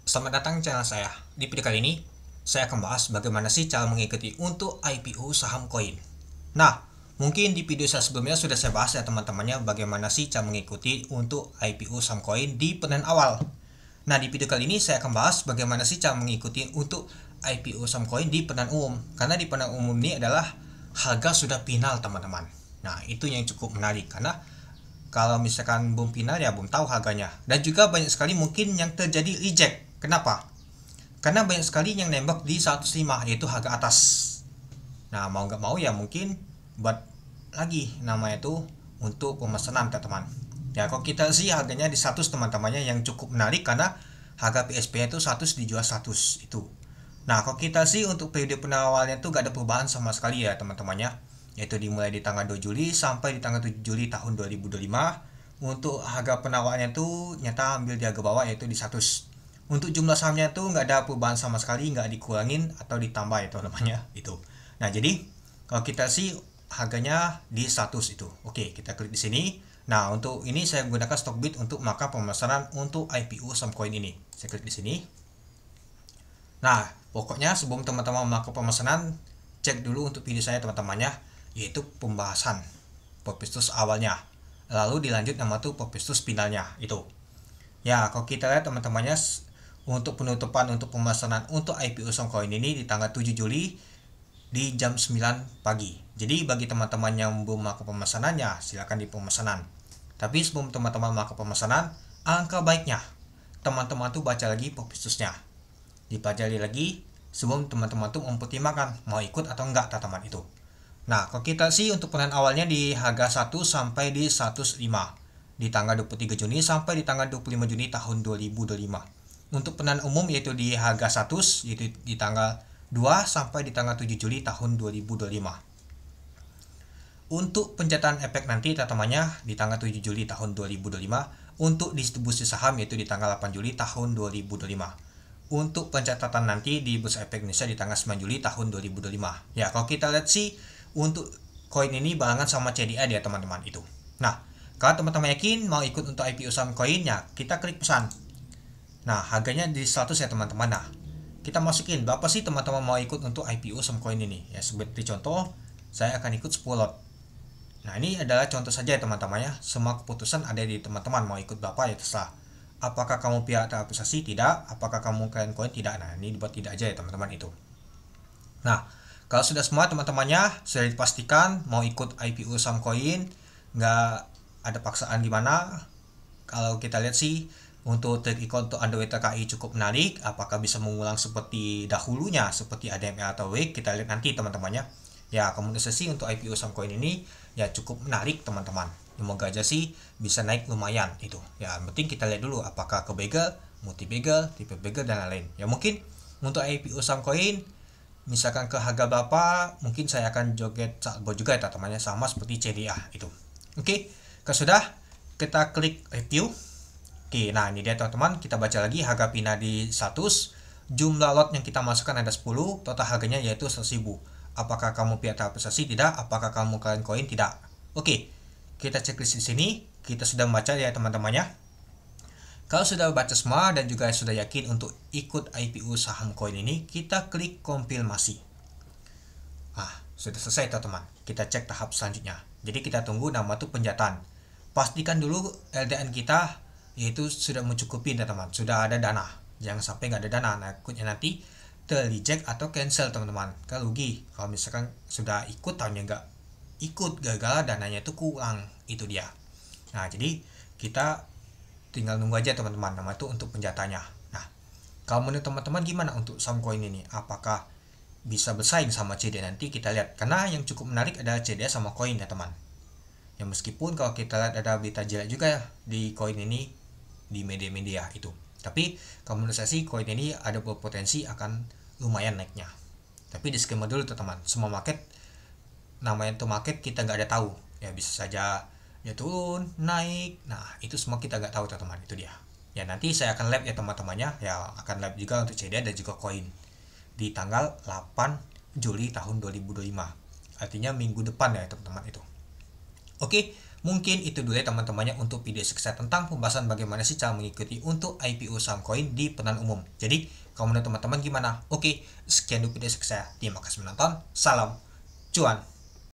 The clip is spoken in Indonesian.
Selamat datang channel saya. Di video kali ini, saya akan bahas bagaimana sih cara mengikuti untuk IPO saham koin. Nah, mungkin di video saya sebelumnya sudah saya bahas ya teman-temannya bagaimana sih cara mengikuti untuk IPO saham koin di penan awal. Nah, di video kali ini saya akan bahas bagaimana sih cara mengikuti untuk IPO saham koin di penan umum. Karena di penan umum ini adalah harga sudah final teman-teman. Nah, itu yang cukup menarik karena kalau misalkan belum final ya belum tahu harganya. Dan juga banyak sekali mungkin yang terjadi reject. Kenapa? Karena banyak sekali yang nembak di 105 yaitu harga atas. Nah, mau nggak mau ya mungkin buat lagi namanya itu untuk pemesanan teman-teman. Ya, kalau kita sih harganya di 100 teman-temannya yang cukup menarik karena harga PSP nya itu 100 dijual 100 itu. Nah, kalau kita sih untuk periode penawalnya itu gak ada perubahan sama sekali ya teman-temannya, yaitu dimulai di tanggal 2 Juli sampai di tanggal 7 Juli tahun 2025. Untuk harga penawarnya tuh nyata ambil di harga bawah yaitu di 100. Untuk jumlah sahamnya tuh nggak ada perubahan sama sekali, nggak dikurangin atau ditambah ya teman-temannya itu. Nah, jadi kalau kita sih harganya di 100 itu. Oke, kita klik di sini. Nah, untuk ini saya gunakan Stockbit untuk maka pemesanan untuk IPO saham koin ini. Saya klik di sini. Nah, pokoknya sebelum teman-teman melakukan pemesanan, cek dulu untuk video saya teman-temannya, yaitu pembahasan prospektus awalnya. Lalu dilanjut nama tuh prospektus finalnya itu. Ya, kalau kita lihat teman-temannya untuk penutupan untuk pemesanan untuk IPO saham koin ini di tanggal 7 Juli di jam 9 pagi. Jadi bagi teman-teman yang belum melakukan pemesanannya, silakan di pemesanan. Tapi sebelum teman-teman melakukan pemesanan, angka baiknya teman-teman tuh baca lagi prospektusnya. Dipelajari lagi sebelum teman-teman tuh mempertimbangkan mau ikut atau enggak teman-teman itu. Nah, kalau kita sih untuk peran awalnya di harga 1 sampai di 105 di tanggal 23 Juni sampai di tanggal 25 Juni tahun 2025. Untuk peran umum yaitu di harga 100 yaitu di tanggal 2 sampai di tanggal 7 Juli tahun 2025. Untuk pencatatan efek nanti teman-temannya di tanggal 7 Juli tahun 2025, untuk distribusi saham yaitu di tanggal 8 Juli tahun 2025. Untuk pencatatan nanti di Bursa Efek Indonesia di tanggal 9 Juli tahun 2025. Ya, kalau kita lihat sih untuk koin ini barengan sama CDI ya teman-teman itu. Nah, kalau teman-teman yakin mau ikut untuk IPO saham koinnya, kita klik pesan. Nah, harganya di 100 ya teman-teman. Nah, kita masukin berapa sih teman-teman mau ikut untuk IPO saham koin ini. Ya, seperti contoh, saya akan ikut 10 lot. Nah, ini adalah contoh saja ya teman-teman ya. Semua keputusan ada di teman-teman mau ikut berapa ya terserah. Apakah kamu pihak terapresiasi? Tidak. Apakah kamu kalian koin? Tidak. Nah, ini dibuat tidak aja ya teman-teman itu. Nah, kalau sudah semua teman-temannya sudah dipastikan mau ikut IPO saham koin, nggak ada paksaan gimana. Kalau kita lihat sih untuk trik ikon untuk Android TKI cukup menarik. Apakah bisa mengulang seperti dahulunya seperti ADML atau WIG? Kita lihat nanti teman-temannya. Ya, komunikasi untuk IPO saham koin ini ya cukup menarik teman-teman. Semoga aja sih bisa naik lumayan itu. Ya, yang penting kita lihat dulu apakah ke bagel, multi bagel, tipe bagel dan lain-lain. Ya, mungkin untuk IPO saham koin misalkan ke harga berapa, mungkin saya akan joget saatbot juga ya teman-temannya sama seperti CDA itu. Oke, kalau sudah kita klik review. Oke, nah ini dia teman-teman, kita baca lagi harga final di 100, jumlah lot yang kita masukkan ada 10, total harganya yaitu 100.000. Apakah kamu pihak terapresiasi? Tidak. Apakah kamu kalian koin? Tidak. Oke, kita checklist di sini, kita sudah membaca ya teman-temannya. Kalau sudah baca semua dan juga sudah yakin untuk ikut IPO saham koin ini, kita klik konfirmasi. Sudah selesai teman-teman. Kita cek tahap selanjutnya. Jadi kita tunggu nama itu penjataan. Pastikan dulu LDN kita yaitu sudah mencukupi teman-teman, sudah ada dana. Jangan sampai nggak ada dana, takutnya nanti terreject atau cancel teman-teman. Kan rugi kalau misalkan sudah ikut tahunnya nggak ikut gagal dananya itu kurang, itu dia. Nah, jadi kita tinggal nunggu aja teman-teman nama itu untuk penjatanya. Nah, kalau menurut teman-teman gimana untuk saham koin ini? Apakah bisa bersaing sama CDI? Nanti kita lihat, karena yang cukup menarik adalah CDI sama koin ya teman. Ya, meskipun kalau kita lihat ada berita jelek juga ya di koin ini di media-media itu, tapi kalau menurut saya sih koin ini ada berpotensi akan lumayan naiknya. Tapi disclaimer dulu teman-teman, semua market namanya itu market kita nggak ada tahu ya, bisa saja ya turun naik. Nah, itu semua kita nggak tahu teman-teman, itu dia. Ya, nanti saya akan live ya teman-temannya, ya akan live juga untuk CDI dan juga koin di tanggal 8 Juli tahun 2025, artinya minggu depan ya teman-teman itu. Oke, Mungkin itu dulu ya teman-temannya untuk video sukses tentang pembahasan bagaimana sih cara mengikuti untuk IPO saham koin di perusahaan umum. Jadi, kalau menurut teman-teman gimana? Oke, sekian dulu video sukses. Terima kasih menonton. Salam cuan.